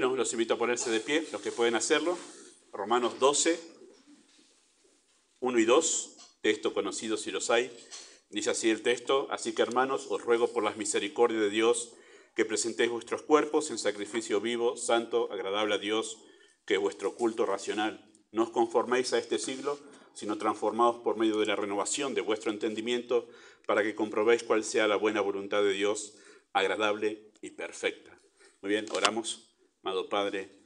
Bueno, los invito a ponerse de pie, los que pueden hacerlo. Romanos 12, 1 y 2, texto conocido si los hay. Dice así el texto: así que, hermanos, os ruego por las misericordias de Dios que presentéis vuestros cuerpos en sacrificio vivo, santo, agradable a Dios, que es vuestro culto racional. No os conforméis a este siglo, sino transformaos por medio de la renovación de vuestro entendimiento, para que comprobéis cuál sea la buena voluntad de Dios, agradable y perfecta. Muy bien, oramos. Amado Padre,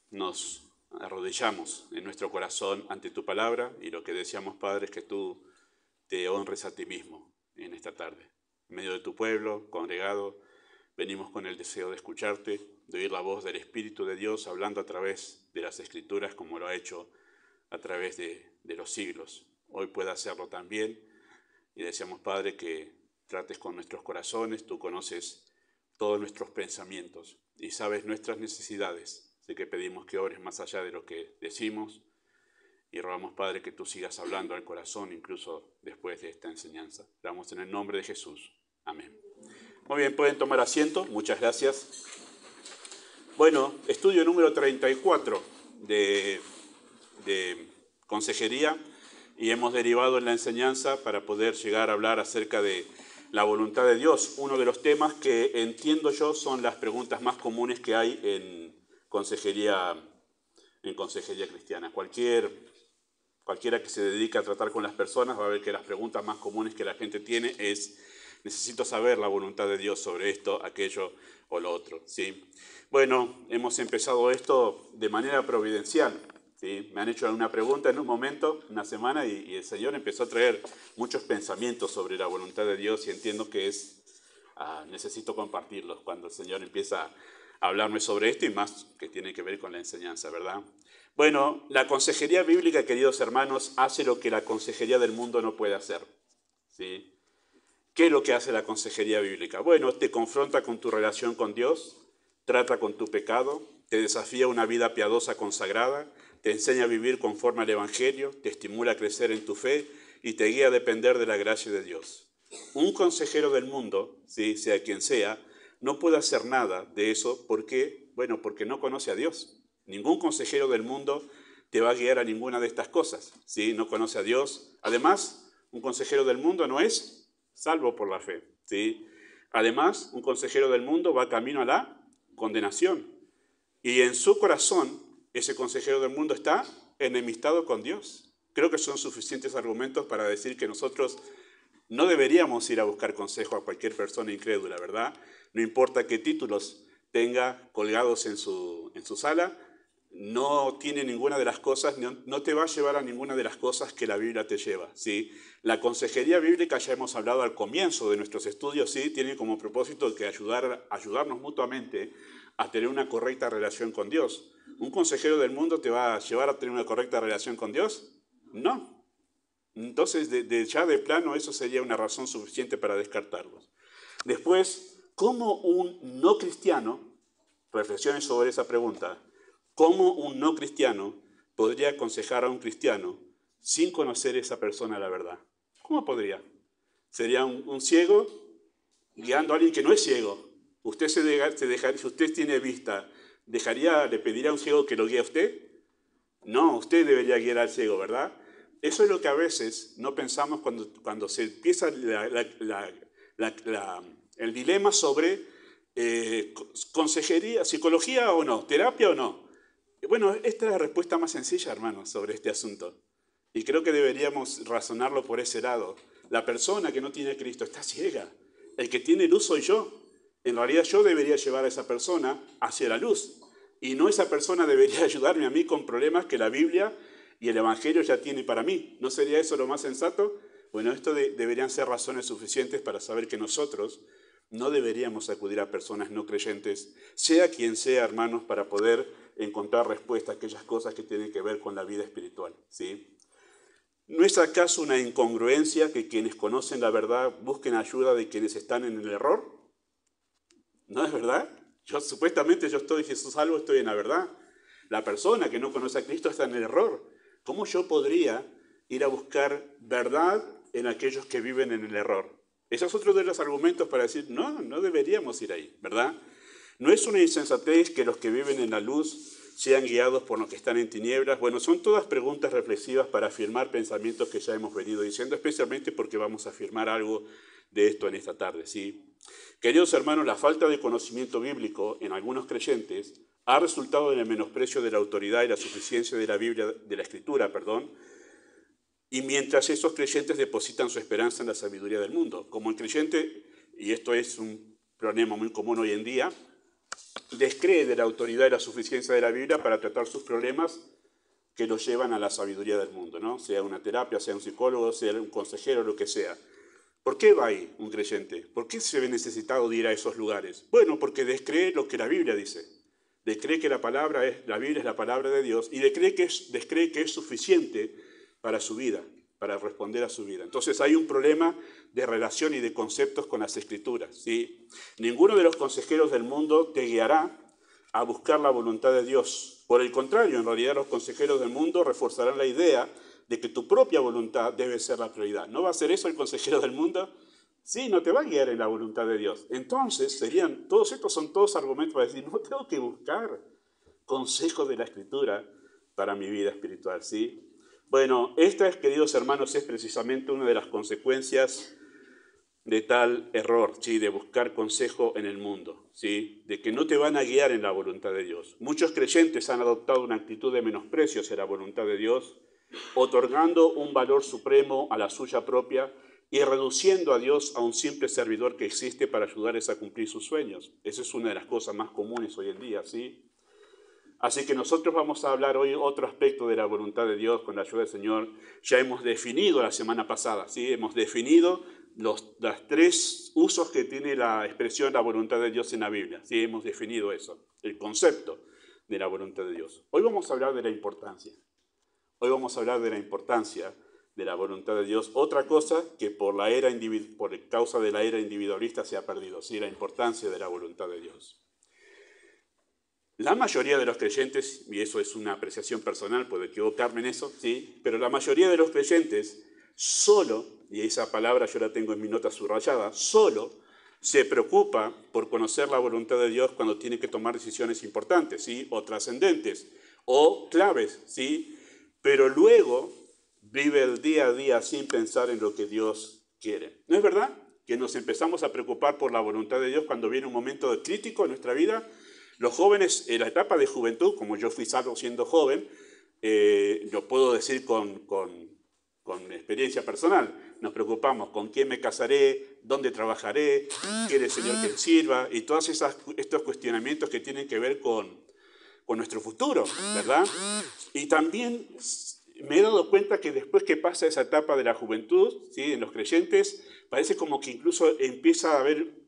nos arrodillamos en nuestro corazón ante tu palabra, y lo que deseamos, Padre, es que tú te honres a ti mismo en esta tarde. En medio de tu pueblo, congregado, venimos con el deseo de escucharte, de oír la voz del Espíritu de Dios hablando a través de las Escrituras, como lo ha hecho a través de los siglos. Hoy puede hacerlo también, y deseamos, Padre, que trates con nuestros corazones. Tú conoces todos nuestros pensamientos y sabes nuestras necesidades. Así que pedimos que ores más allá de lo que decimos, y rogamos, Padre, que tú sigas hablando al corazón incluso después de esta enseñanza. Oramos en el nombre de Jesús. Amén. Muy bien, pueden tomar asiento. Muchas gracias. Bueno, estudio número 34 de consejería, y hemos derivado en la enseñanza para poder llegar a hablar acerca de la voluntad de Dios. Uno de los temas que entiendo yo son las preguntas más comunes que hay en consejería cristiana. Cualquiera que se dedique a tratar con las personas va a ver que las preguntas más comunes que la gente tiene es: necesito saber la voluntad de Dios sobre esto, aquello o lo otro, ¿sí? Bueno, hemos empezado esto de manera providencial, ¿sí? Me han hecho una pregunta en un momento, una semana, y el Señor empezó a traer muchos pensamientos sobre la voluntad de Dios, y entiendo que necesito compartirlos cuando el Señor empieza a hablarme sobre esto, y más que tiene que ver con la enseñanza, ¿verdad? Bueno, la consejería bíblica, queridos hermanos, hace lo que la consejería del mundo no puede hacer, ¿sí? ¿Qué es lo que hace la consejería bíblica? Bueno, te confronta con tu relación con Dios, trata con tu pecado, te desafía a una vida piadosa consagrada, te enseña a vivir conforme al Evangelio, te estimula a crecer en tu fe y te guía a depender de la gracia de Dios. Un consejero del mundo, ¿sí?, sea quien sea, no puede hacer nada de eso. ¿Por qué? Bueno, porque no conoce a Dios. Ningún consejero del mundo te va a guiar a ninguna de estas cosas, ¿sí? No conoce a Dios. Además, un consejero del mundo no es salvo por la fe, ¿sí? Además, un consejero del mundo va camino a la condenación. Y en su corazón, ese consejero del mundo está enemistado con Dios. Creo que son suficientes argumentos para decir que nosotros no deberíamos ir a buscar consejo a cualquier persona incrédula, ¿verdad? No importa qué títulos tenga colgados en su sala, no tiene ninguna de las cosas, no te va a llevar a ninguna de las cosas que la Biblia te lleva, ¿sí? La consejería bíblica, ya hemos hablado al comienzo de nuestros estudios, ¿sí?, tiene como propósito que ayudarnos mutuamente a tener una correcta relación con Dios. ¿Un consejero del mundo te va a llevar a tener una correcta relación con Dios? No. Entonces, ya de plano, eso sería una razón suficiente para descartarlos. Después, ¿cómo un no cristiano, reflexiones sobre esa pregunta, cómo un no cristiano podría aconsejar a un cristiano sin conocer a esa persona la verdad? ¿Cómo podría? ¿Sería un ciego guiando a alguien que no es ciego? ¿Usted si usted tiene vista, le pediría a un ciego que lo guíe a usted? No, usted debería guiar al ciego, ¿verdad? Eso es lo que a veces no pensamos cuando se empieza el dilema sobre consejería, psicología o no, terapia o no. Bueno, esta es la respuesta más sencilla, hermanos, sobre este asunto. Y creo que deberíamos razonarlo por ese lado. La persona que no tiene a Cristo está ciega. El que tiene luz soy yo. En realidad yo debería llevar a esa persona hacia la luz. Y no esa persona debería ayudarme a mí con problemas que la Biblia y el Evangelio ya tiene para mí. ¿No sería eso lo más sensato? Bueno, esto deberían ser razones suficientes para saber que nosotros no deberíamos acudir a personas no creyentes, sea quien sea, hermanos, para poder encontrar respuesta a aquellas cosas que tienen que ver con la vida espiritual, ¿sí? ¿No es acaso una incongruencia que quienes conocen la verdad busquen ayuda de quienes están en el error? ¿No es verdad? Supuestamente yo estoy, Jesús salvo, estoy en la verdad. La persona que no conoce a Cristo está en el error. ¿Cómo yo podría ir a buscar verdad en aquellos que viven en el error? Ese es otro de los argumentos para decir, no deberíamos ir ahí, ¿verdad? ¿No es una insensatez que los que viven en la luz sean guiados por los que están en tinieblas? Bueno, son todas preguntas reflexivas para afirmar pensamientos que ya hemos venido diciendo, especialmente porque vamos a afirmar algo de esto en esta tarde, ¿sí? Queridos hermanos, la falta de conocimiento bíblico en algunos creyentes ha resultado en el menosprecio de la autoridad y la suficiencia de la Biblia, de la Escritura, y mientras esos creyentes depositan su esperanza en la sabiduría del mundo. Como el creyente, y esto es un problema muy común hoy en día, descree de la autoridad y la suficiencia de la Biblia para tratar sus problemas que los llevan a la sabiduría del mundo, ¿no? Sea una terapia, sea un psicólogo, sea un consejero, lo que sea. ¿Por qué va ahí un creyente? ¿Por qué se ve necesitado de ir a esos lugares? Bueno, porque descree lo que la Biblia dice. Descree que la Biblia es la palabra de Dios y descree que es suficiente para su vida, para responder a su vida. Entonces hay un problema de relación y de conceptos con las Escrituras, ¿sí? Ninguno de los consejeros del mundo te guiará a buscar la voluntad de Dios. Por el contrario, en realidad los consejeros del mundo reforzarán la idea de que tu propia voluntad debe ser la prioridad. ¿No va a ser eso el consejero del mundo? Sí, no te va a guiar en la voluntad de Dios. Entonces todos estos son todos argumentos para decir, no tengo que buscar consejo de la Escritura para mi vida espiritual, ¿sí? Bueno, esta, queridos hermanos, es precisamente una de las consecuencias de tal error, ¿sí? De buscar consejo en el mundo, ¿sí? De que no te van a guiar en la voluntad de Dios. Muchos creyentes han adoptado una actitud de menosprecio hacia la voluntad de Dios, otorgando un valor supremo a la suya propia y reduciendo a Dios a un simple servidor que existe para ayudarles a cumplir sus sueños. Esa es una de las cosas más comunes hoy en día, ¿sí? Así que nosotros vamos a hablar hoy otro aspecto de la voluntad de Dios con la ayuda del Señor. Ya hemos definido la semana pasada, ¿sí? Hemos definido los tres usos que tiene la expresión la voluntad de Dios en la Biblia, ¿sí? Hemos definido eso, el concepto de la voluntad de Dios. Hoy vamos a hablar de la importancia. Hoy vamos a hablar de la importancia de la voluntad de Dios. Otra cosa que por causa de la era individualista se ha perdido, ¿sí? La importancia de la voluntad de Dios. La mayoría de los creyentes, y eso es una apreciación personal, puedo equivocarme en eso, ¿sí? Pero la mayoría de los creyentes solo, y esa palabra yo la tengo en mi nota subrayada, solo se preocupa por conocer la voluntad de Dios cuando tiene que tomar decisiones importantes, ¿sí? O trascendentes, o claves, ¿sí? Pero luego vive el día a día sin pensar en lo que Dios quiere. ¿No es verdad? Que nos empezamos a preocupar por la voluntad de Dios cuando viene un momento crítico en nuestra vida. Los jóvenes, en la etapa de juventud, como yo fui salvo siendo joven, lo puedo decir con experiencia personal, nos preocupamos con quién me casaré, dónde trabajaré, quiere el Señor que sirva, y todos estos cuestionamientos que tienen que ver con nuestro futuro, ¿verdad? Y también me he dado cuenta que después que pasa esa etapa de la juventud, ¿sí? En los creyentes, parece como que incluso empieza a haber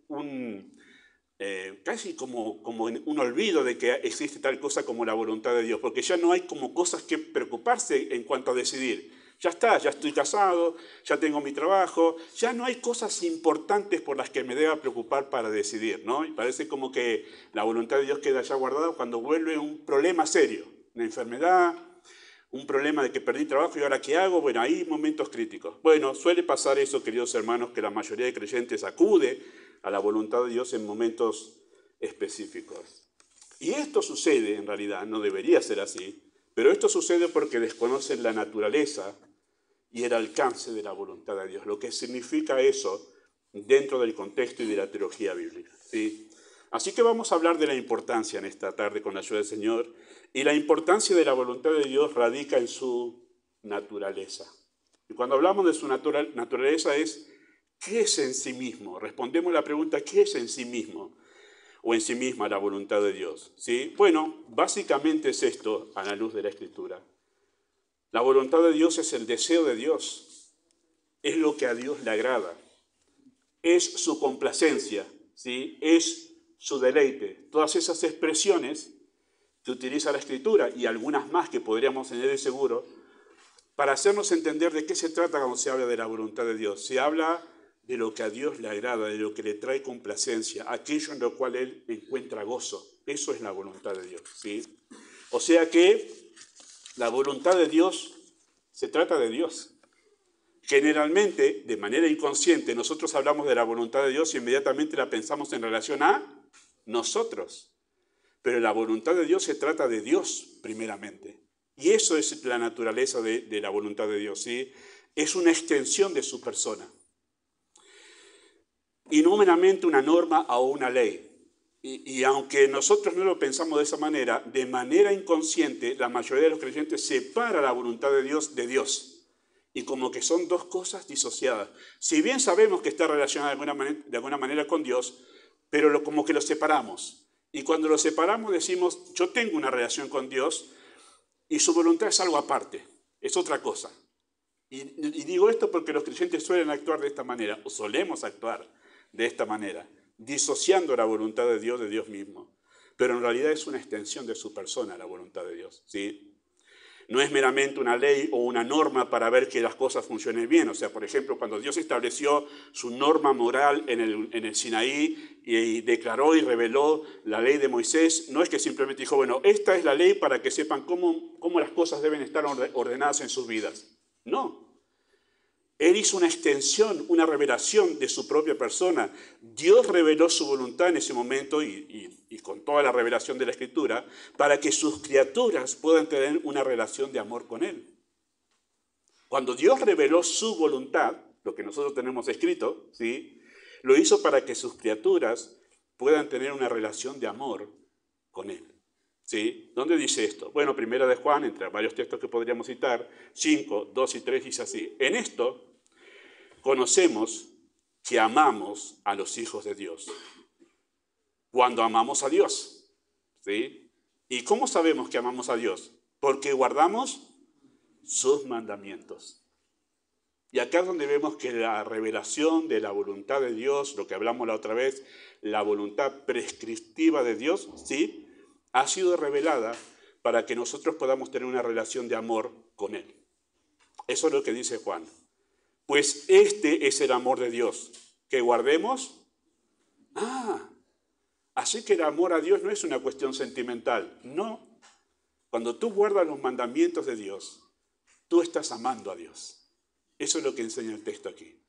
casi como un olvido de que existe tal cosa como la voluntad de Dios, porque ya no hay como cosas que preocuparse en cuanto a decidir. Ya está, ya estoy casado, ya tengo mi trabajo, ya no hay cosas importantes por las que me deba preocupar para decidir, ¿no? Y parece como que la voluntad de Dios queda ya guardada cuando vuelve un problema serio, una enfermedad, un problema de que perdí trabajo y ahora ¿qué hago? Bueno, hay momentos críticos. Bueno, suele pasar eso, queridos hermanos, que la mayoría de creyentes acude a la voluntad de Dios en momentos específicos. Y esto sucede, en realidad, no debería ser así, pero esto sucede porque desconocen la naturaleza y el alcance de la voluntad de Dios, lo que significa eso dentro del contexto y de la teología bíblica, ¿sí? Así que vamos a hablar de la importancia en esta tarde con la ayuda del Señor, y la importancia de la voluntad de Dios radica en su naturaleza. Y cuando hablamos de su naturaleza es, ¿qué es en sí mismo? Respondemos la pregunta, ¿qué es en sí mismo? O en sí misma la voluntad de Dios, ¿sí? Bueno, básicamente es esto a la luz de la Escritura. La voluntad de Dios es el deseo de Dios, es lo que a Dios le agrada, es su complacencia, ¿sí? Es su deleite. Todas esas expresiones que utiliza la Escritura y algunas más que podríamos tener de seguro, para hacernos entender de qué se trata cuando se habla de la voluntad de Dios. Se habla de lo que a Dios le agrada, de lo que le trae complacencia, aquello en lo cual Él encuentra gozo. Eso es la voluntad de Dios, ¿sí? O sea que la voluntad de Dios se trata de Dios. Generalmente, de manera inconsciente, nosotros hablamos de la voluntad de Dios y inmediatamente la pensamos en relación a nosotros. Pero la voluntad de Dios se trata de Dios primeramente. Y eso es la naturaleza de la voluntad de Dios, ¿sí? Es una extensión de su persona. Y no meramente una norma o una ley. Y aunque nosotros no lo pensamos de esa manera, de manera inconsciente, la mayoría de los creyentes separa la voluntad de Dios de Dios. Y como que son dos cosas disociadas. Si bien sabemos que está relacionada de alguna manera con Dios, pero como que lo separamos. Y cuando lo separamos decimos, yo tengo una relación con Dios y su voluntad es algo aparte, es otra cosa. Y digo esto porque los creyentes suelen actuar de esta manera, o solemos actuar de esta manera, disociando la voluntad de Dios mismo. Pero en realidad es una extensión de su persona la voluntad de Dios, ¿sí? No es meramente una ley o una norma para ver que las cosas funcionen bien. O sea, por ejemplo, cuando Dios estableció su norma moral en el Sinaí y declaró y reveló la ley de Moisés, no es que simplemente dijo, bueno, esta es la ley para que sepan cómo las cosas deben estar ordenadas en sus vidas. No. Él hizo una extensión, una revelación de su propia persona. Dios reveló su voluntad en ese momento y con toda la revelación de la Escritura para que sus criaturas puedan tener una relación de amor con Él. Cuando Dios reveló su voluntad, lo que nosotros tenemos escrito, ¿sí?, lo hizo para que sus criaturas puedan tener una relación de amor con Él. ¿Sí? ¿Dónde dice esto? Bueno, Primera de Juan, entre varios textos que podríamos citar, 5, 2 y 3 dice así. En esto conocemos que amamos a los hijos de Dios. Cuando amamos a Dios. ¿Sí? ¿Y cómo sabemos que amamos a Dios? Porque guardamos sus mandamientos. Y acá es donde vemos que la revelación de la voluntad de Dios, lo que hablamos la otra vez, la voluntad prescriptiva de Dios, ¿sí?, ha sido revelada para que nosotros podamos tener una relación de amor con Él. Eso es lo que dice Juan. Pues este es el amor de Dios, que guardemos. Así que el amor a Dios no es una cuestión sentimental, no. Cuando tú guardas los mandamientos de Dios, tú estás amando a Dios. Eso es lo que enseña el texto aquí.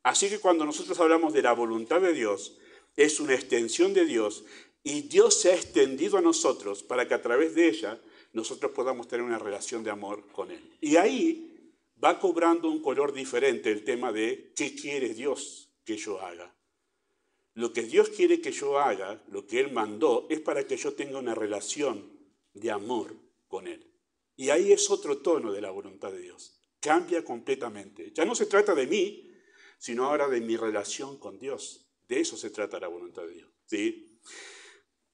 Así que cuando nosotros hablamos de la voluntad de Dios, es una extensión de Dios y Dios se ha extendido a nosotros para que a través de ella nosotros podamos tener una relación de amor con Él. Y ahí va cobrando un color diferente el tema de qué quiere Dios que yo haga. Lo que Dios quiere que yo haga, lo que Él mandó, es para que yo tenga una relación de amor con Él. Y ahí es otro tono de la voluntad de Dios. Cambia completamente. Ya no se trata de mí, sino ahora de mi relación con Dios. De eso se trata la voluntad de Dios, ¿sí?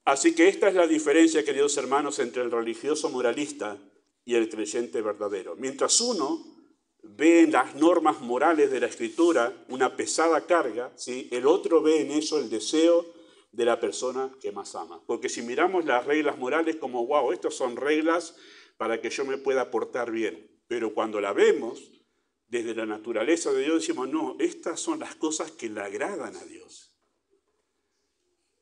Así que esta es la diferencia, queridos hermanos, entre el religioso moralista y el creyente verdadero. Mientras uno ve en las normas morales de la Escritura una pesada carga, ¿sí?, el otro ve en eso el deseo de la persona que más ama. Porque si miramos las reglas morales como, wow, estas son reglas para que yo me pueda portar bien. Pero cuando la vemos desde la naturaleza de Dios, decimos, no, estas son las cosas que le agradan a Dios,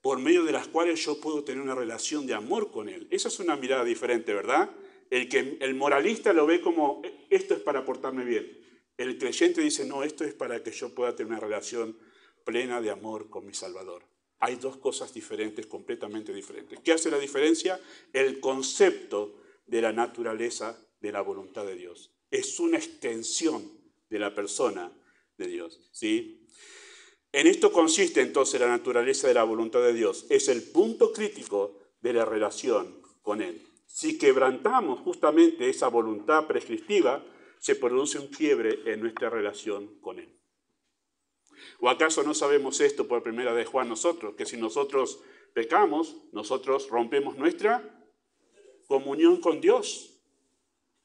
por medio de las cuales yo puedo tener una relación de amor con Él. Esa es una mirada diferente, ¿verdad? El moralista lo ve como, esto es para portarme bien. El creyente dice, no, esto es para que yo pueda tener una relación plena de amor con mi Salvador. Hay dos cosas diferentes, completamente diferentes. ¿Qué hace la diferencia? El concepto de la naturaleza de la voluntad de Dios. Es una extensión de la persona de Dios, ¿sí? En esto consiste entonces la naturaleza de la voluntad de Dios. Es el punto crítico de la relación con Él. Si quebrantamos justamente esa voluntad prescriptiva, se produce un quiebre en nuestra relación con Él. ¿O acaso no sabemos esto por Primera de Juan nosotros? Que si nosotros pecamos, nosotros rompemos nuestra comunión con Dios.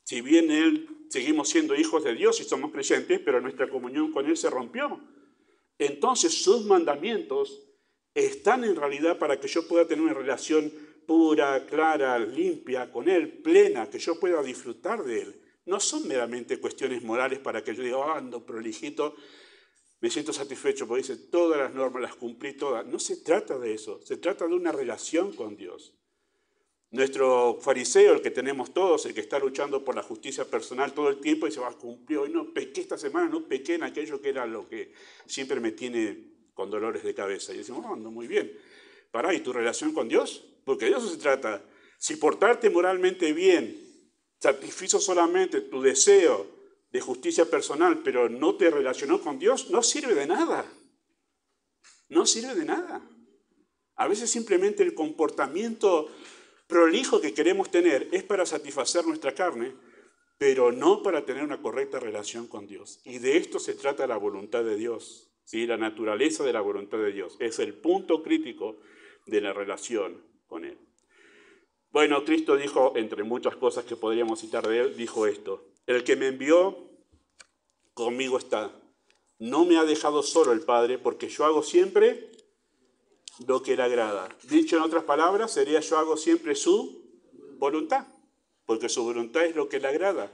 Si bien seguimos siendo hijos de Dios y somos creyentes, pero nuestra comunión con Él se rompió. Entonces sus mandamientos están en realidad para que yo pueda tener una relación pura, clara, limpia con Él, plena, que yo pueda disfrutar de Él. No son meramente cuestiones morales para que yo diga, ando prolijito, me siento satisfecho porque dice, todas las normas las cumplí todas. No se trata de eso, se trata de una relación con Dios. Nuestro fariseo, el que tenemos todos, el que está luchando por la justicia personal todo el tiempo, dice, cumplió, hoy no pequé esta semana, no pequé en aquello que era lo que siempre me tiene con dolores de cabeza. Y decimos, ando muy bien. Pará, ¿y tu relación con Dios? Porque de eso se trata. Si portarte moralmente bien satisfizo solamente tu deseo de justicia personal, pero no te relacionó con Dios, no sirve de nada. No sirve de nada. A veces simplemente el comportamiento prolijo que queremos tener es para satisfacer nuestra carne, pero no para tener una correcta relación con Dios. Y de esto se trata la voluntad de Dios, ¿sí? La naturaleza de la voluntad de Dios. Es el punto crítico de la relación con Él. Bueno, Cristo dijo, entre muchas cosas que podríamos citar de Él, dijo esto: el que me envió, conmigo está. No me ha dejado solo el Padre, porque yo hago siempre lo que le agrada. Dicho en otras palabras, sería: yo hago siempre su voluntad, porque su voluntad es lo que le agrada.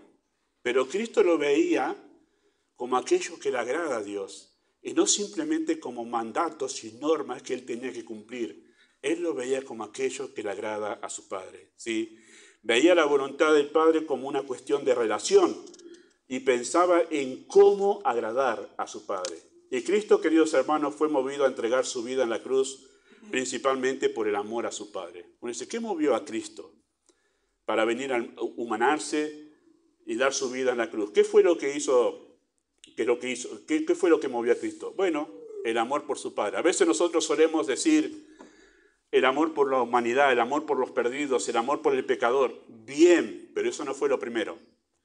Pero Cristo lo veía como aquello que le agrada a Dios, y no simplemente como mandatos y normas que él tenía que cumplir. Él lo veía como aquello que le agrada a su Padre, ¿sí? Veía la voluntad del Padre como una cuestión de relación y pensaba en cómo agradar a su Padre. Y Cristo, queridos hermanos, fue movido a entregar su vida en la cruz principalmente por el amor a su Padre. Uno dice, ¿qué movió a Cristo para venir a humanarse y dar su vida en la cruz? ¿Qué fue lo que hizo? ¿Qué fue lo que movió a Cristo? Bueno, el amor por su Padre. A veces nosotros solemos decir el amor por la humanidad, el amor por los perdidos, el amor por el pecador. Bien, pero eso no fue lo primero.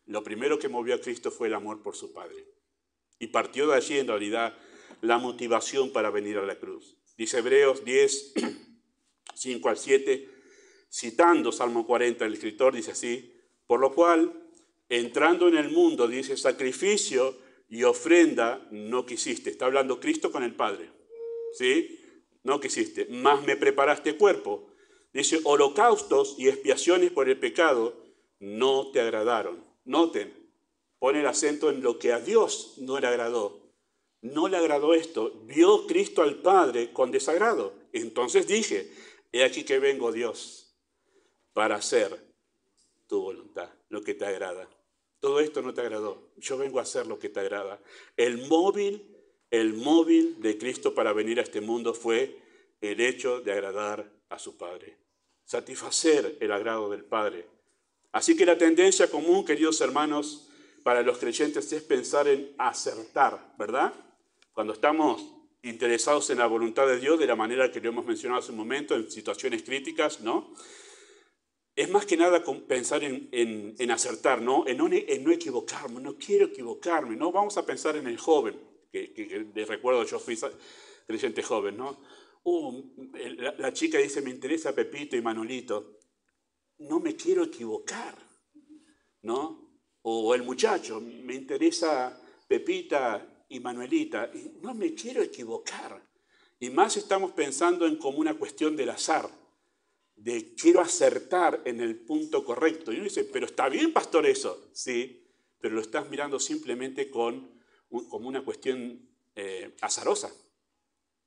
Lo primero que movió a Cristo fue el amor por su Padre. Y partió de allí, en realidad, la motivación para venir a la cruz. Dice Hebreos 10, 5 al 7, citando Salmo 40, el escritor dice así: por lo cual, entrando en el mundo, dice, sacrificio y ofrenda no quisiste. Está hablando Cristo con el Padre, ¿sí? No quisiste, mas me preparaste cuerpo. Dice, holocaustos y expiaciones por el pecado no te agradaron. Noten, pone el acento en lo que a Dios no le agradó. No le agradó esto. Vio Cristo al Padre con desagrado. Entonces dije, he aquí que vengo, Dios, para hacer tu voluntad, lo que te agrada. Todo esto no te agradó. Yo vengo a hacer lo que te agrada. El móvil de Cristo para venir a este mundo fue el hecho de agradar a su Padre. Satisfacer el agrado del Padre. Así que la tendencia común, queridos hermanos, para los creyentes es pensar en acertar, ¿verdad? Cuando estamos interesados en la voluntad de Dios, de la manera que lo hemos mencionado hace un momento, en situaciones críticas, ¿no? Es más que nada pensar en acertar, ¿no? En no equivocarme, no quiero equivocarme, ¿no? Vamos a pensar en el joven, que les recuerdo, yo fui creyente joven, ¿no? La chica dice, me interesa Pepito y Manolito, no me quiero equivocar, ¿no? O el muchacho, me interesa Pepita y Manuelita, y no me quiero equivocar. Y más estamos pensando en como una cuestión del azar, de quiero acertar en el punto correcto. Y uno dice, pero está bien, pastor, eso. Sí, pero lo estás mirando simplemente como una cuestión azarosa.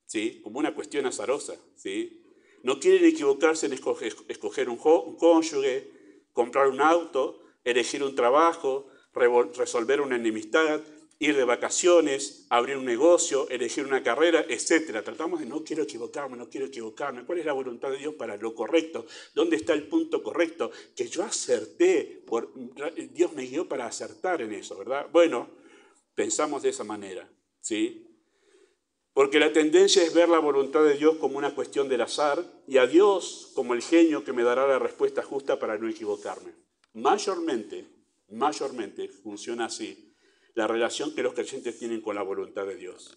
¿Sí? Como una cuestión azarosa. ¿Sí? No quieren equivocarse en escoger un cónyuge, comprar un auto, elegir un trabajo, resolver una enemistad, ir de vacaciones, abrir un negocio, elegir una carrera, etc. Tratamos de no quiero equivocarme. ¿Cuál es la voluntad de Dios para lo correcto? ¿Dónde está el punto correcto? Que yo acerté, Dios me guió para acertar en eso, ¿verdad? Bueno, pensamos de esa manera, ¿sí? Porque la tendencia es ver la voluntad de Dios como una cuestión del azar y a Dios como el genio que me dará la respuesta justa para no equivocarme. Mayormente funciona así la relación que los creyentes tienen con la voluntad de Dios.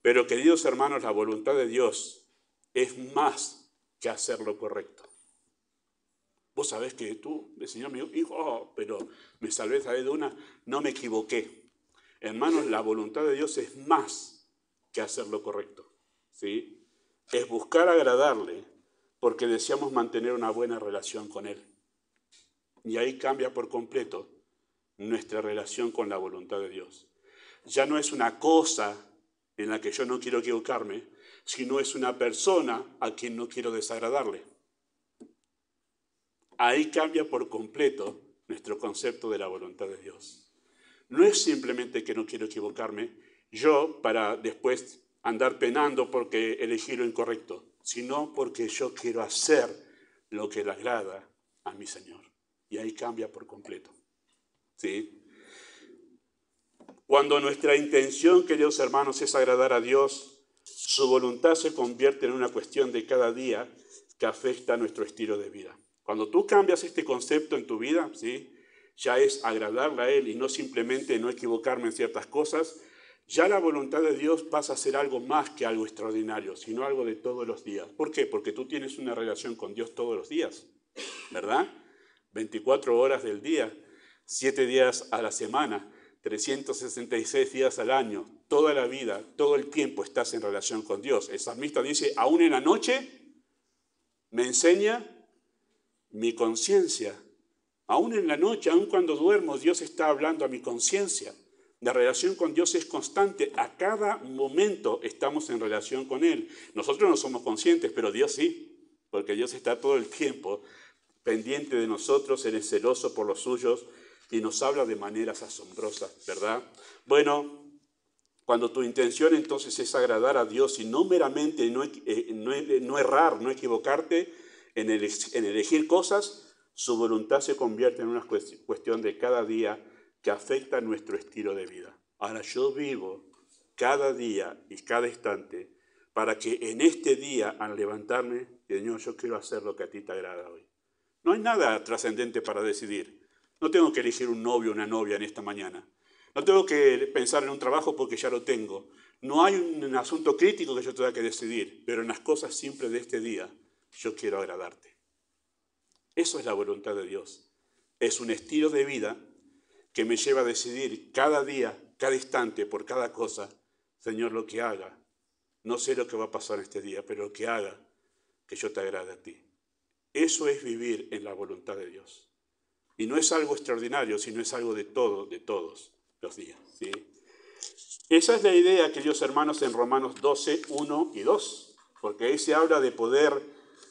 Pero, queridos hermanos, la voluntad de Dios es más que hacer lo correcto. Vos sabés que el Señor me dijo, pero me salvé de una, no me equivoqué. Hermanos, la voluntad de Dios es más que hacer lo correcto, ¿sí? Es buscar agradarle porque deseamos mantener una buena relación con Él. Y ahí cambia por completo nuestra relación con la voluntad de Dios. Ya no es una cosa en la que yo no quiero equivocarme, sino es una persona a quien no quiero desagradarle. Ahí cambia por completo nuestro concepto de la voluntad de Dios. No es simplemente que no quiero equivocarme, yo para después andar penando porque elegí lo incorrecto. sino porque yo quiero hacer lo que le agrada a mi Señor. Y ahí cambia por completo. ¿Sí? Cuando nuestra intención, queridos hermanos, es agradar a Dios, su voluntad se convierte en una cuestión de cada día que afecta a nuestro estilo de vida. Cuando tú cambias este concepto en tu vida, ¿sí?, ya es agradarle a Él y no simplemente no equivocarme en ciertas cosas, ya la voluntad de Dios pasa a ser algo más que algo extraordinario, sino algo de todos los días. ¿Por qué? Porque tú tienes una relación con Dios todos los días, ¿verdad? 24 horas del día, 7 días a la semana, 366 días al año, toda la vida, todo el tiempo estás en relación con Dios. El salmista dice, aún en la noche me enseña mi conciencia. Aún en la noche, aún cuando duermo, Dios está hablando a mi conciencia. La relación con Dios es constante. A cada momento estamos en relación con Él. Nosotros no somos conscientes, pero Dios sí, porque Dios está todo el tiempo pendiente de nosotros, Él es celoso por los suyos y nos habla de maneras asombrosas, ¿verdad? Bueno, cuando tu intención entonces es agradar a Dios y no meramente no errar, no equivocarte en elegir cosas, su voluntad se convierte en una cuestión de cada día que afecta nuestro estilo de vida. Ahora yo vivo cada día y cada instante para que en este día, al levantarme, Señor, yo quiero hacer lo que a ti te agrada hoy. No hay nada trascendente para decidir. No tengo que elegir un novio o una novia en esta mañana. No tengo que pensar en un trabajo porque ya lo tengo. No hay un asunto crítico que yo tenga que decidir, pero en las cosas simples de este día, yo quiero agradarte. Eso es la voluntad de Dios. Es un estilo de vida que me lleva a decidir cada día, cada instante, por cada cosa, Señor, lo que haga. No sé lo que va a pasar este día, pero lo que haga, que yo te agrade a ti. Eso es vivir en la voluntad de Dios. Y no es algo extraordinario, sino es algo de todos los días, ¿sí? Esa es la idea, queridos hermanos, en Romanos 12, 1 y 2, porque ahí se habla de poder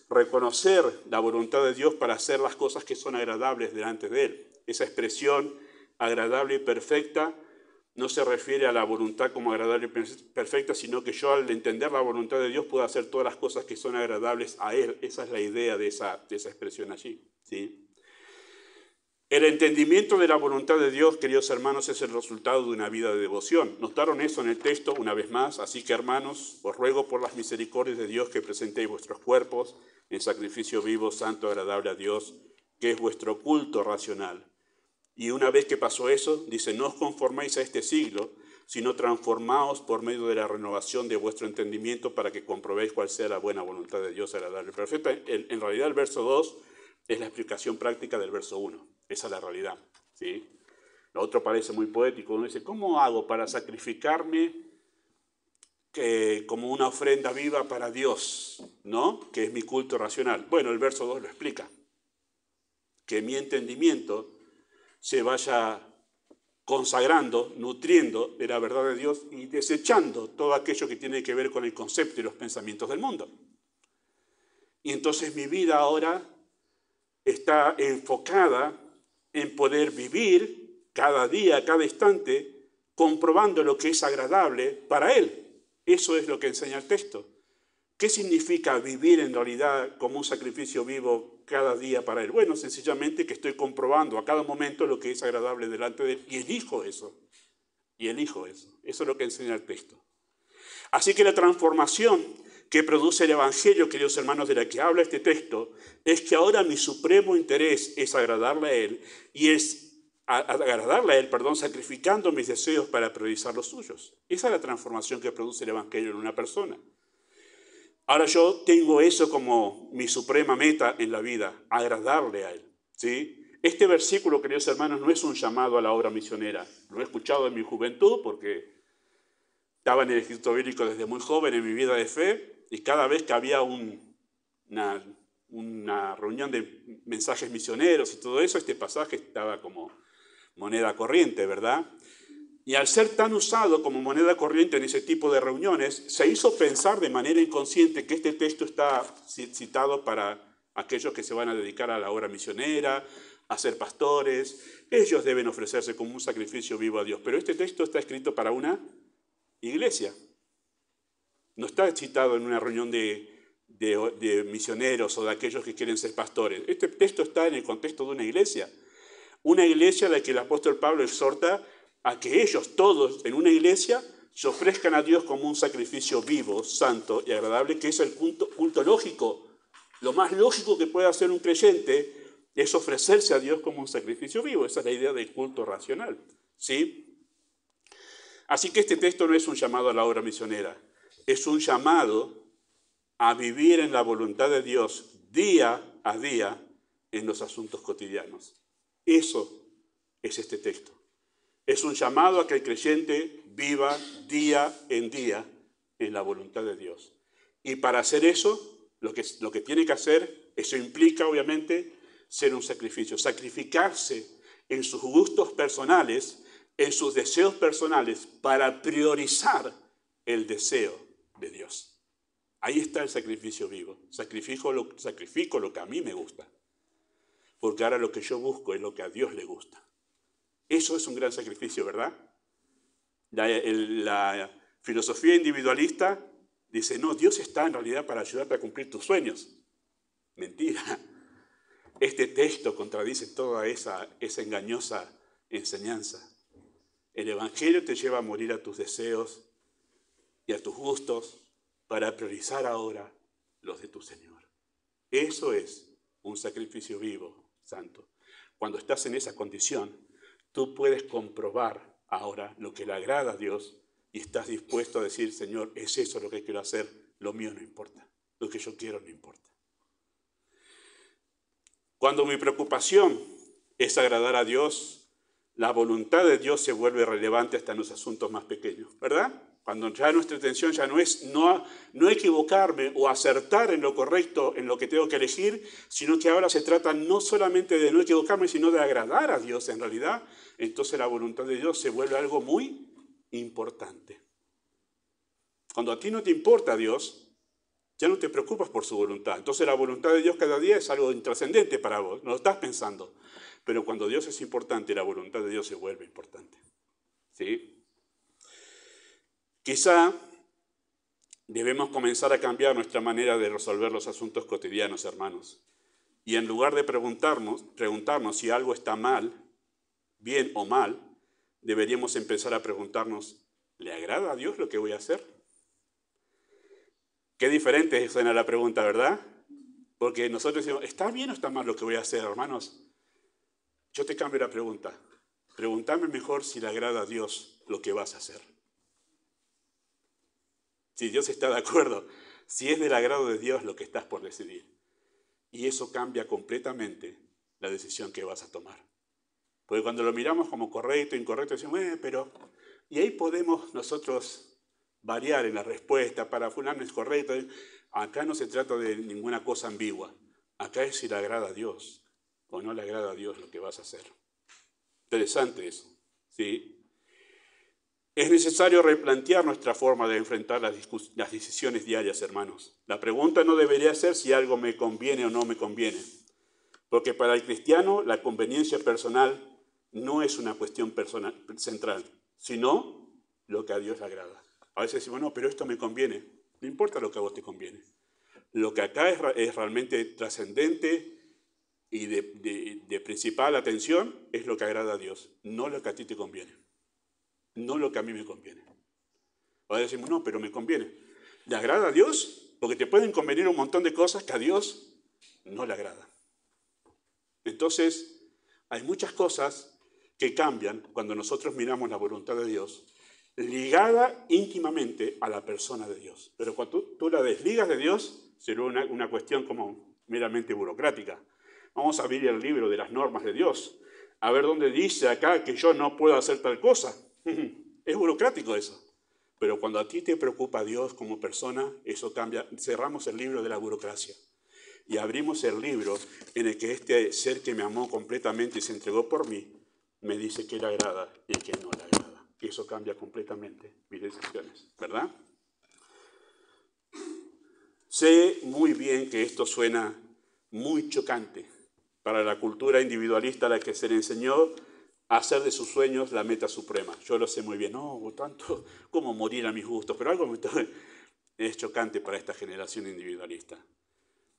reconocer la voluntad de Dios para hacer las cosas que son agradables delante de Él. Esa expresión agradable y perfecta no se refiere a la voluntad como agradable y perfecta, sino que yo al entender la voluntad de Dios puedo hacer todas las cosas que son agradables a Él. Esa es la idea de esa expresión allí, ¿sí? El entendimiento de la voluntad de Dios, queridos hermanos, es el resultado de una vida de devoción. Notaron eso en el texto una vez más, así que hermanos, os ruego por las misericordias de Dios que presentéis vuestros cuerpos en sacrificio vivo, santo, agradable a Dios, que es vuestro culto racional. Y una vez que pasó eso, dice, no os conforméis a este siglo, sino transformaos por medio de la renovación de vuestro entendimiento para que comprobéis cuál sea la buena voluntad de Dios agradable y perfecta. En realidad el verso 2 es la explicación práctica del verso 1. Esa es la realidad, ¿sí? Lo otro parece muy poético. Uno dice, ¿cómo hago para sacrificarme como una ofrenda viva para Dios, ¿no? Que es mi culto racional. Bueno, el verso 2 lo explica. Que mi entendimiento se vaya consagrando, nutriendo de la verdad de Dios y desechando todo aquello que tiene que ver con el concepto y los pensamientos del mundo. Y entonces mi vida ahora está enfocada en poder vivir cada día, cada instante, comprobando lo que es agradable para Él. Eso es lo que enseña el texto. ¿Qué significa vivir en realidad como un sacrificio vivo cada día para Él? Bueno, sencillamente que estoy comprobando a cada momento lo que es agradable delante de Él y elijo eso. Y elijo eso. Eso es lo que enseña el texto. Así que la transformación que produce el Evangelio, queridos hermanos, de la que habla este texto, es que ahora mi supremo interés es agradarle a Él, y es agradarle a Él, sacrificando mis deseos para priorizar los suyos. Esa es la transformación que produce el Evangelio en una persona. Ahora yo tengo eso como mi suprema meta en la vida, agradarle a Él, ¿sí? Este versículo, queridos hermanos, no es un llamado a la obra misionera. Lo he escuchado en mi juventud porque estaba en el Instituto Bíblico desde muy joven en mi vida de fe, y cada vez que había una reunión de mensajes misioneros y todo eso, este pasaje estaba como moneda corriente, ¿verdad? Y al ser tan usado como moneda corriente en ese tipo de reuniones, se hizo pensar de manera inconsciente que este texto está citado para aquellos que se van a dedicar a la obra misionera, a ser pastores. Ellos deben ofrecerse como un sacrificio vivo a Dios. Pero este texto está escrito para una iglesia. No está citado en una reunión de de misioneros o de aquellos que quieren ser pastores. Este texto está en el contexto de una iglesia a la que el apóstol Pablo exhorta a que ellos todos en una iglesia se ofrezcan a Dios como un sacrificio vivo, santo y agradable, que es el culto lógico. Lo más lógico que puede hacer un creyente es ofrecerse a Dios como un sacrificio vivo. Esa es la idea del culto racional, ¿sí? Así que este texto no es un llamado a la obra misionera, es un llamado a vivir en la voluntad de Dios día a día en los asuntos cotidianos. Eso es este texto. Es un llamado a que el creyente viva día en día en la voluntad de Dios. Y para hacer eso, lo que tiene que hacer, eso implica obviamente ser un sacrificio, sacrificarse en sus gustos personales, en sus deseos personales, para priorizar el deseo de Dios. Ahí está el sacrificio vivo. Sacrifico lo que a mí me gusta, porque ahora lo que yo busco es lo que a Dios le gusta. Eso es un gran sacrificio, ¿verdad? La filosofía individualista dice, no, Dios está en realidad para ayudarte a cumplir tus sueños. Mentira. Este texto contradice toda esa engañosa enseñanza. El Evangelio te lleva a morir a tus deseos y a tus gustos para priorizar ahora los de tu Señor. Eso es un sacrificio vivo, santo. Cuando estás en esa condición, tú puedes comprobar ahora lo que le agrada a Dios y estás dispuesto a decir, Señor, es eso lo que quiero hacer, lo mío no importa, lo que yo quiero no importa. Cuando mi preocupación es agradar a Dios, la voluntad de Dios se vuelve relevante hasta en los asuntos más pequeños, ¿verdad? Cuando ya nuestra atención ya no es no equivocarme o acertar en lo correcto, en lo que tengo que elegir, sino que ahora se trata no solamente de no equivocarme, sino de agradar a Dios en realidad, entonces la voluntad de Dios se vuelve algo muy importante. Cuando a ti no te importa Dios, ya no te preocupas por su voluntad. Entonces la voluntad de Dios cada día es algo intrascendente para vos, no lo estás pensando. Pero cuando Dios es importante, la voluntad de Dios se vuelve importante. ¿Sí? Quizá debemos comenzar a cambiar nuestra manera de resolver los asuntos cotidianos, hermanos. Y en lugar de preguntarnos si algo está mal, bien o mal, deberíamos empezar a preguntarnos, ¿le agrada a Dios lo que voy a hacer? Qué diferente suena la pregunta, ¿verdad? Porque nosotros decimos, ¿está bien o está mal lo que voy a hacer, hermanos? Yo te cambio la pregunta. Pregúntame mejor si le agrada a Dios lo que vas a hacer. Si Dios está de acuerdo, si es del agrado de Dios lo que estás por decidir. Y eso cambia completamente la decisión que vas a tomar. Porque cuando lo miramos como correcto, incorrecto, decimos, pero... Y ahí podemos nosotros variar en la respuesta, para fulano es correcto. Acá no se trata de ninguna cosa ambigua. Acá es si le agrada a Dios o no le agrada a Dios lo que vas a hacer. Interesante eso, ¿sí? Es necesario replantear nuestra forma de enfrentar las decisiones diarias, hermanos. La pregunta no debería ser si algo me conviene o no me conviene. Porque para el cristiano la conveniencia personal no es una cuestión personal, central, sino lo que a Dios le agrada. A veces decimos, no, pero esto me conviene. No importa lo que a vos te conviene. Lo que acá es realmente trascendente y de principal atención es lo que agrada a Dios, no lo que a ti te conviene. No lo que a mí me conviene. Ahora decimos, no, pero me conviene. ¿Le agrada a Dios? Porque te pueden convenir un montón de cosas que a Dios no le agradan. Entonces, hay muchas cosas que cambian cuando nosotros miramos la voluntad de Dios, ligada íntimamente a la persona de Dios. Pero cuando tú la desligas de Dios, será una cuestión como meramente burocrática. Vamos a abrir el libro de las normas de Dios, a ver dónde dice acá que yo no puedo hacer tal cosa. Es burocrático eso. Pero cuando a ti te preocupa Dios como persona, eso cambia. Cerramos el libro de la burocracia y abrimos el libro en el que este ser que me amó completamente y se entregó por mí, me dice que le agrada y que no le agrada. Y eso cambia completamente mis decisiones, ¿verdad? Sé muy bien que esto suena muy chocante para la cultura individualista a la que se le enseñó a hacer de sus sueños la meta suprema. Yo lo sé muy bien. No, tanto como morir a mis gustos, pero algo me... Es chocante para esta generación individualista.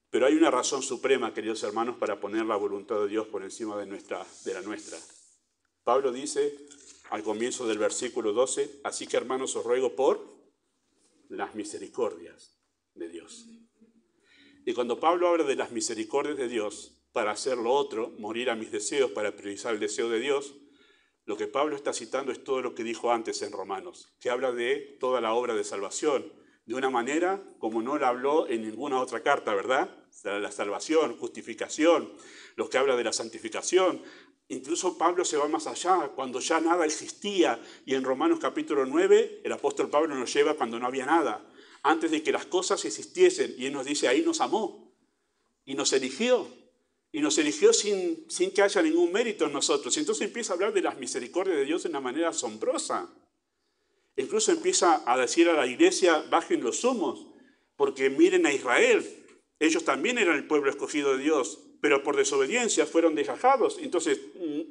Pero hay una razón suprema, queridos hermanos, para poner la voluntad de Dios por encima de la nuestra. Pablo dice al comienzo del versículo 12, así que hermanos os ruego por las misericordias de Dios. Y cuando Pablo habla de las misericordias de Dios para hacer lo otro, morir a mis deseos para priorizar el deseo de Dios, lo que Pablo está citando es todo lo que dijo antes en Romanos, que habla de toda la obra de salvación, de una manera como no la habló en ninguna otra carta, ¿verdad? La salvación, justificación, lo que habla de la santificación. Incluso Pablo se va más allá, cuando ya nada existía, y en Romanos capítulo 9, el apóstol Pablo nos lleva cuando no había nada, antes de que las cosas existiesen, y él nos dice, ahí nos amó, y nos eligió sin que haya ningún mérito en nosotros. Y entonces empieza a hablar de las misericordias de Dios de una manera asombrosa. Incluso empieza a decir a la iglesia, bajen los humos, porque miren a Israel, ellos también eran el pueblo escogido de Dios, pero por desobediencia fueron desgajados. Entonces,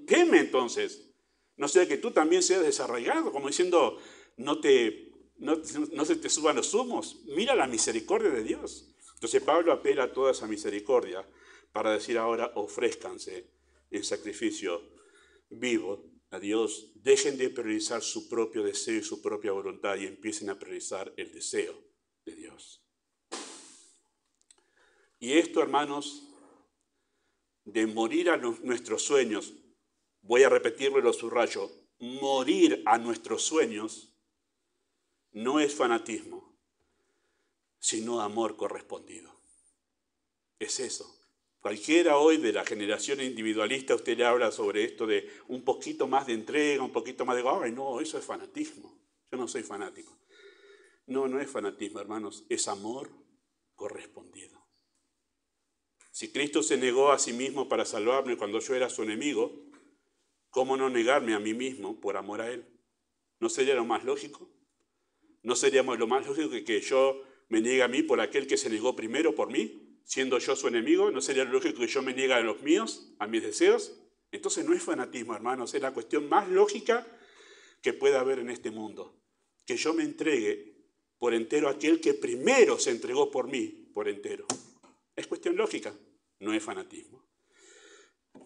teme entonces, no sea que tú también seas desarraigado, como diciendo, no se te suban los humos, mira la misericordia de Dios. Entonces Pablo apela a toda esa misericordia para decir ahora, ofrézcanse en sacrificio vivo a Dios, dejen de priorizar su propio deseo y su propia voluntad y empiecen a priorizar el deseo de Dios. Y esto, hermanos, de morir a nuestros sueños, voy a repetirlo y lo subrayo, morir a nuestros sueños no es fanatismo, sino amor correspondido. Es eso. Cualquiera hoy de la generación individualista, usted le habla sobre esto de un poquito más de entrega, un poquito más de, ay, no, eso es fanatismo. Yo no soy fanático. No, no es fanatismo, hermanos, es amor correspondido. Si Cristo se negó a sí mismo para salvarme cuando yo era su enemigo, ¿cómo no negarme a mí mismo por amor a Él? ¿No sería lo más lógico? ¿No sería lo más lógico que yo me niegue a mí por aquel que se negó primero por mí? Siendo yo su enemigo, ¿no sería lógico que yo me niegue a los míos, a mis deseos? Entonces no es fanatismo, hermanos, es la cuestión más lógica que pueda haber en este mundo. Que yo me entregue por entero a aquel que primero se entregó por mí, por entero. Es cuestión lógica, no es fanatismo.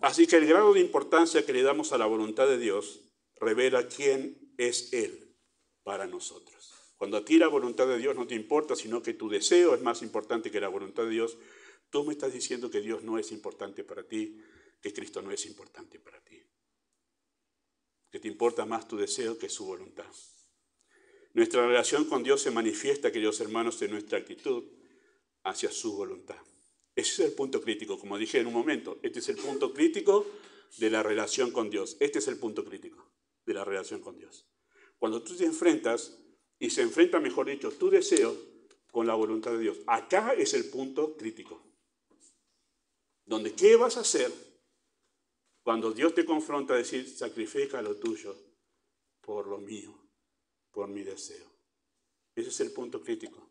Así que el grado de importancia que le damos a la voluntad de Dios revela quién es Él para nosotros. Cuando a ti la voluntad de Dios no te importa, sino que tu deseo es más importante que la voluntad de Dios, tú me estás diciendo que Dios no es importante para ti, que Cristo no es importante para ti. Que te importa más tu deseo que su voluntad. Nuestra relación con Dios se manifiesta, queridos hermanos, en nuestra actitud hacia su voluntad. Ese es el punto crítico, como dije en un momento. Este es el punto crítico de la relación con Dios. Este es el punto crítico de la relación con Dios. Cuando tú te enfrentas, y se enfrenta, mejor dicho, tu deseo con la voluntad de Dios. Acá es el punto crítico. Donde, ¿qué vas a hacer cuando Dios te confronta a decir, sacrifica lo tuyo por lo mío, por mi deseo? Ese es el punto crítico,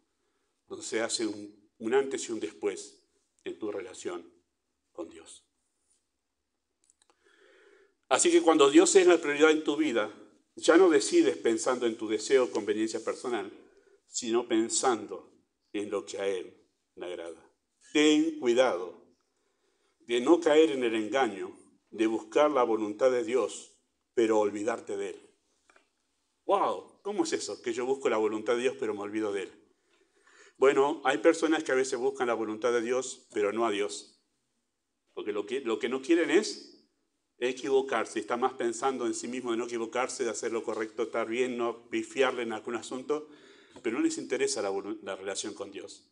donde se hace un antes y un después en tu relación con Dios. Así que cuando Dios es la prioridad en tu vida, ya no decides pensando en tu deseo o conveniencia personal, sino pensando en lo que a Él le agrada. Ten cuidado de no caer en el engaño de buscar la voluntad de Dios, pero olvidarte de Él. ¡Wow! ¿Cómo es eso? Que yo busco la voluntad de Dios, pero me olvido de Él. Bueno, hay personas que a veces buscan la voluntad de Dios, pero no a Dios. Porque lo que no quieren es equivocarse, está más pensando en sí mismo de no equivocarse, de hacer lo correcto, estar bien, no pifiarle en algún asunto, pero no les interesa la relación con Dios.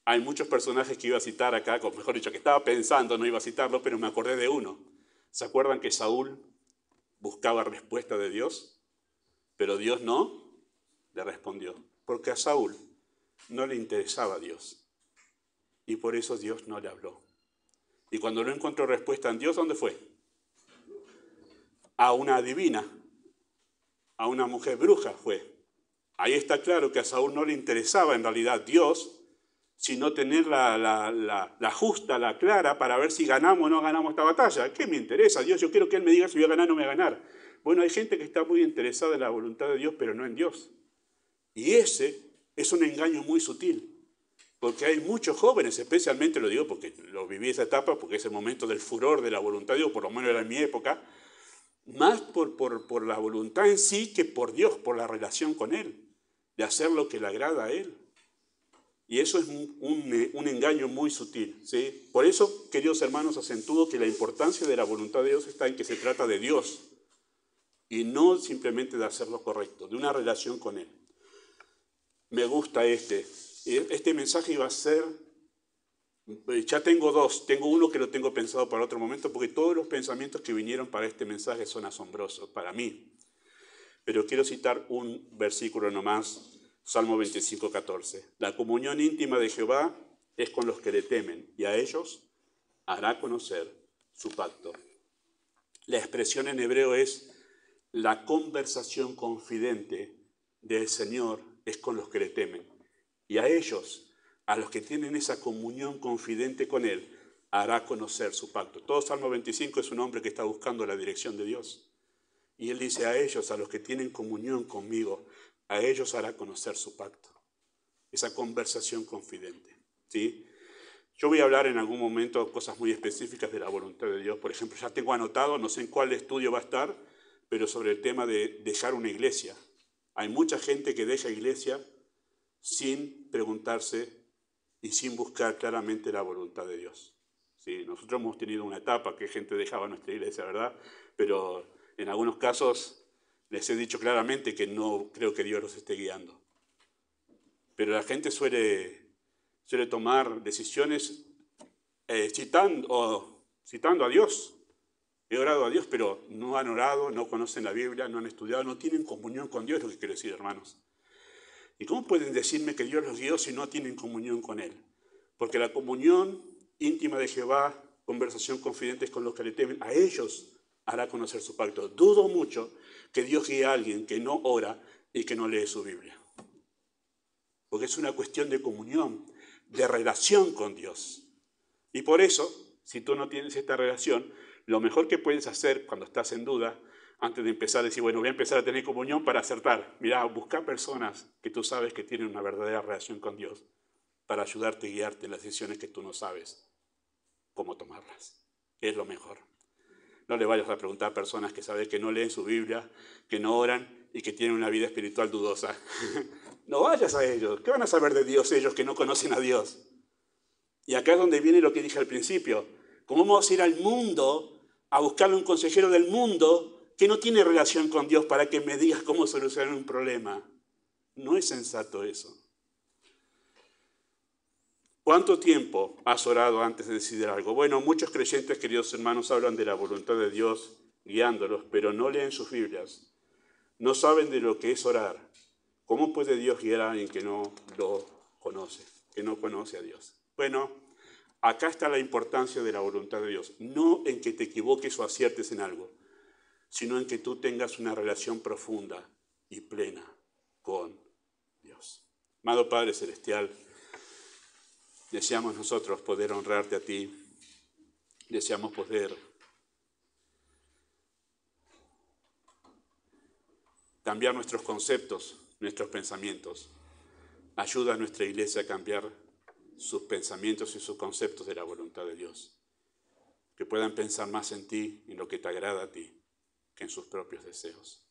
Hay muchos personajes que iba a citar acá, o mejor dicho, que estaba pensando, no iba a citarlo, pero me acordé de uno. ¿Se acuerdan que Saúl buscaba respuesta de Dios? Pero Dios no le respondió, porque a Saúl no le interesaba a Dios, y por eso Dios no le habló. Y cuando no encontró respuesta en Dios, ¿dónde fue? A una adivina, a una mujer bruja fue. Ahí está claro que a Saúl no le interesaba en realidad Dios, sino tener la justa, la clara, para ver si ganamos o no ganamos esta batalla. ¿Qué me interesa? Dios, yo quiero que Él me diga si voy a ganar o no voy a ganar. Bueno, hay gente que está muy interesada en la voluntad de Dios, pero no en Dios. Y ese es un engaño muy sutil. Porque hay muchos jóvenes, especialmente lo digo porque lo viví esa etapa, porque es el momento del furor de la voluntad de Dios, por lo menos era en mi época, más por la voluntad en sí que por Dios, por la relación con Él, de hacer lo que le agrada a Él. Y eso es un engaño muy sutil, ¿sí? Por eso, queridos hermanos, acentúo que la importancia de la voluntad de Dios está en que se trata de Dios y no simplemente de hacer lo correcto, de una relación con Él. Me gusta este mensaje iba a ser, ya tengo dos, tengo uno que lo tengo pensado para otro momento, porque todos los pensamientos que vinieron para este mensaje son asombrosos para mí. Pero quiero citar un versículo nomás, Salmo 25, 14. La comunión íntima de Jehová es con los que le temen, y a ellos hará conocer su pacto. La expresión en hebreo es la conversación confidente del Señor es con los que le temen. Y a ellos, a los que tienen esa comunión confidente con Él, hará conocer su pacto. Todo Salmo 25 es un hombre que está buscando la dirección de Dios. Y Él dice a ellos, a los que tienen comunión conmigo, a ellos hará conocer su pacto. Esa conversación confidente, ¿sí? Yo voy a hablar en algún momento cosas muy específicas de la voluntad de Dios. Por ejemplo, ya tengo anotado, no sé en cuál estudio va a estar, pero sobre el tema de dejar una iglesia. Hay mucha gente que deja iglesia sin preguntarse y sin buscar claramente la voluntad de Dios. Sí, nosotros hemos tenido una etapa que gente dejaba nuestra iglesia, ¿verdad? Pero en algunos casos les he dicho claramente que no creo que Dios los esté guiando. Pero la gente suele tomar decisiones citando a Dios. He orado a Dios, pero no han orado, no conocen la Biblia, no han estudiado, no tienen comunión con Dios, es lo que quiero decir, hermanos. ¿Y cómo pueden decirme que Dios los guió si no tienen comunión con Él? Porque la comunión íntima de Jehová, conversación confidente con los que le temen, a ellos hará conocer su pacto. Dudo mucho que Dios guíe a alguien que no ora y que no lee su Biblia. Porque es una cuestión de comunión, de relación con Dios. Y por eso, si tú no tienes esta relación, lo mejor que puedes hacer cuando estás en duda, antes de empezar a decir, bueno, voy a empezar a tener comunión para acertar. Mirá, busca personas que tú sabes que tienen una verdadera relación con Dios para ayudarte y guiarte en las decisiones que tú no sabes cómo tomarlas. Es lo mejor. No le vayas a preguntar a personas que sabes que no leen su Biblia, que no oran y que tienen una vida espiritual dudosa. No vayas a ellos. ¿Qué van a saber de Dios ellos que no conocen a Dios? Y acá es donde viene lo que dije al principio. ¿Cómo vamos a ir al mundo a buscarle un consejero del mundo que no tiene relación con Dios para que me digas cómo solucionar un problema? No es sensato eso. ¿Cuánto tiempo has orado antes de decidir algo? Bueno, muchos creyentes, queridos hermanos, hablan de la voluntad de Dios guiándolos, pero no leen sus Biblias. No saben de lo que es orar. ¿Cómo puede Dios guiar a alguien que no lo conoce, que no conoce a Dios? Bueno, acá está la importancia de la voluntad de Dios. No en que te equivoques o aciertes en algo, sino en que tú tengas una relación profunda y plena con Dios. Amado Padre Celestial, deseamos nosotros poder honrarte a ti. Deseamos poder cambiar nuestros conceptos, nuestros pensamientos. Ayuda a nuestra iglesia a cambiar sus pensamientos y sus conceptos de la voluntad de Dios. Que puedan pensar más en ti, en lo que te agrada a ti, que en sus propios deseos.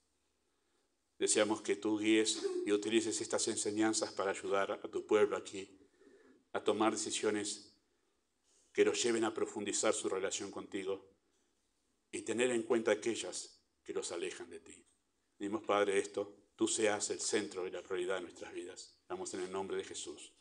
Deseamos que tú guíes y utilices estas enseñanzas para ayudar a tu pueblo aquí a tomar decisiones que los lleven a profundizar su relación contigo y tener en cuenta aquellas que los alejan de ti. Pedimos, Padre, esto, tú seas el centro y la prioridad de nuestras vidas. Damos en el nombre de Jesús.